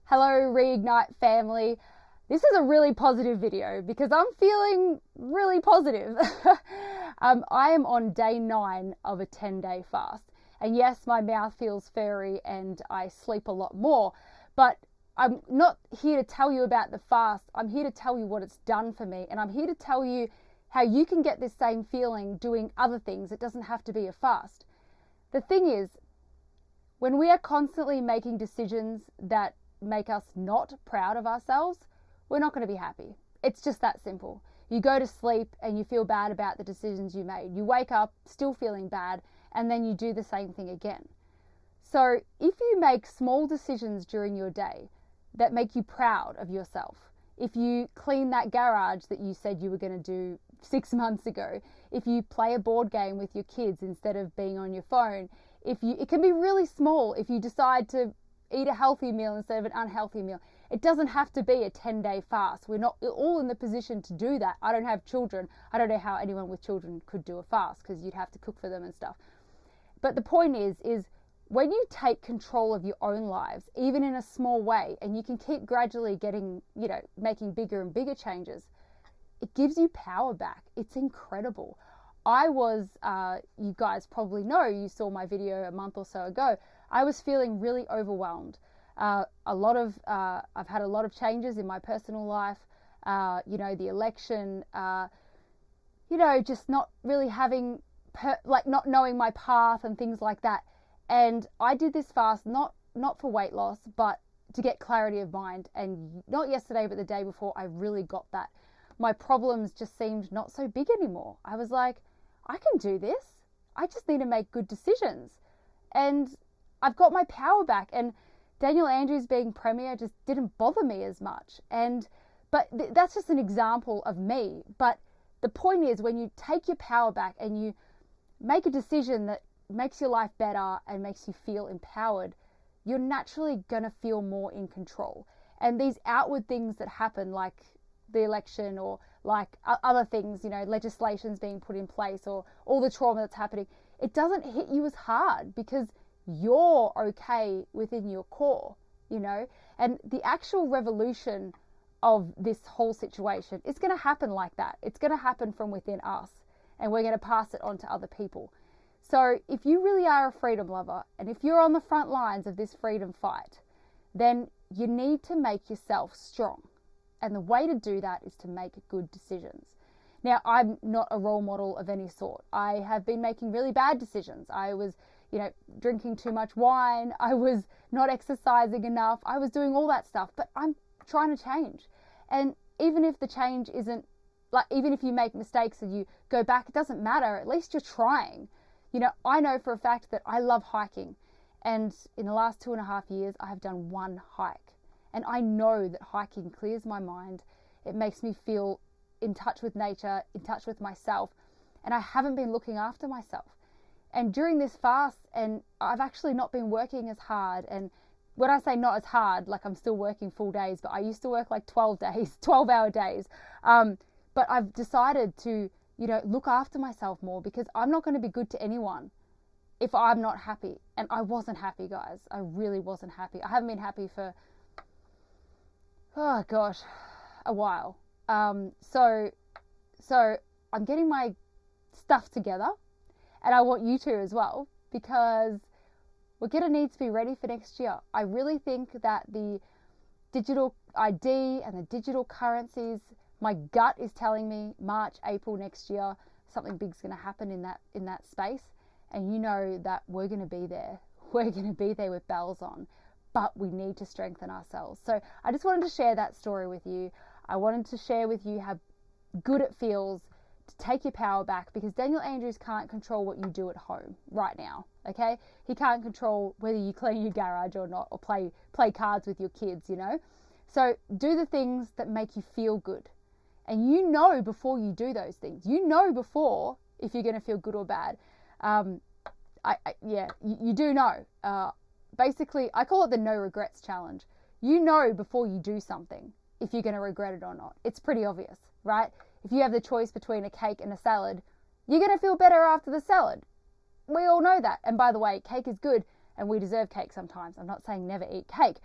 Hello, Reignite family. This is a really positive video because I'm feeling really positive. I am on day 9 of a 10-day fast. And yes, my mouth feels furry and I sleep a lot more. But I'm not here to tell you about the fast. I'm here to tell you what it's done for me. And I'm here to tell you how you can get this same feeling doing other things. It doesn't have to be a fast. The thing is, when we are constantly making decisions that make us not proud of ourselves, we're not going to be happy. It's just that simple. You go to sleep and you feel bad about the decisions you made. You wake up still feeling bad, and then you do the same thing again. So if you make small decisions during your day that make you proud of yourself, if you clean that garage that you said you were going to do 6 months ago, if you play a board game with your kids instead of being on your phone, it can be really small. If you decide to eat a healthy meal instead of an unhealthy meal. It doesn't have to be a 10-day fast. We're not all in the position to do that. I don't have children. I don't know how anyone with children could do a fast because you'd have to cook for them and stuff. But the point is when you take control of your own lives, even in a small way, and you can keep gradually getting, making bigger and bigger changes, it gives you power back. It's incredible. I was, you guys probably know, you saw my video a month or so ago, I was feeling really overwhelmed. I've had a lot of changes in my personal life, the election, just not really having, not knowing my path and things like that. And I did this fast, not for weight loss, but to get clarity of mind. And not yesterday, but the day before, I really got that. My problems just seemed not so big anymore. I was like, I can do this. I just need to make good decisions. And I've got my power back, and Daniel Andrews being premier just didn't bother me as much. But that's just an example of me. But the point is, when you take your power back and you make a decision that makes your life better and makes you feel empowered, you're naturally going to feel more in control. And these outward things that happen, like the election or like other things, legislations being put in place or all the trauma that's happening, it doesn't hit you as hard because you're okay within your core, and the actual revolution of this whole situation is going to happen like that. It's going to happen from within us, and we're going to pass it on to other people. So if you really are a freedom lover, and if you're on the front lines of this freedom fight, then you need to make yourself strong. And the way to do that is to make good decisions. Now, I'm not a role model of any sort. I have been making really bad decisions. I was drinking too much wine. I was not exercising enough. I was doing all that stuff, but I'm trying to change. And even if the change isn't, even if you make mistakes and you go back, it doesn't matter. At least you're trying. I know for a fact that I love hiking. And in the last 2.5 years, I have done 1 hike. And I know that hiking clears my mind. It makes me feel in touch with nature, in touch with myself. And I haven't been looking after myself. And during this fast, and I've actually not been working as hard. And when I say not as hard, I'm still working full days, but I used to work 12-hour days. But I've decided to, look after myself more because I'm not going to be good to anyone if I'm not happy. And I wasn't happy, guys. I really wasn't happy. I haven't been happy for, a while. So I'm getting my stuff together. And I want you to as well, because we're going to need to be ready for next year. I really think that the digital ID and the digital currencies, my gut is telling me March, April next year, something big's going to happen in that space. And you know that we're going to be there. We're going to be there with bells on, but we need to strengthen ourselves. So I just wanted to share that story with you. I wanted to share with you how good it feels to take your power back, because Daniel Andrews can't control what you do at home right now, okay? He can't control whether you clean your garage or not, or play cards with your kids, So do the things that make you feel good. And before you do those things. Before if you're going to feel good or bad. You do know. Basically, I call it the no regrets challenge. Before you do something if you're going to regret it or not. It's pretty obvious, right? If you have the choice between a cake and a salad, you're going to feel better after the salad. We all know that. And by the way, cake is good and we deserve cake sometimes. I'm not saying never eat cake.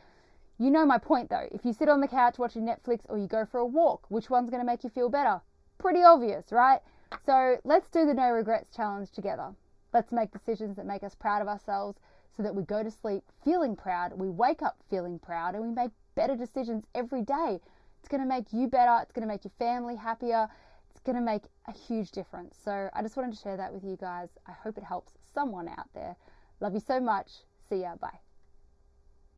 You know my point though. If you sit on the couch watching Netflix or you go for a walk, which one's going to make you feel better? Pretty obvious, right? So let's do the no regrets challenge together. Let's make decisions that make us proud of ourselves so that we go to sleep feeling proud, we wake up feeling proud, and we make better decisions every day. It's going to make you better. It's going to make your family happier. It's going to make a huge difference. So I just wanted to share that with you guys. I hope it helps someone out there. Love you so much. See ya. Bye.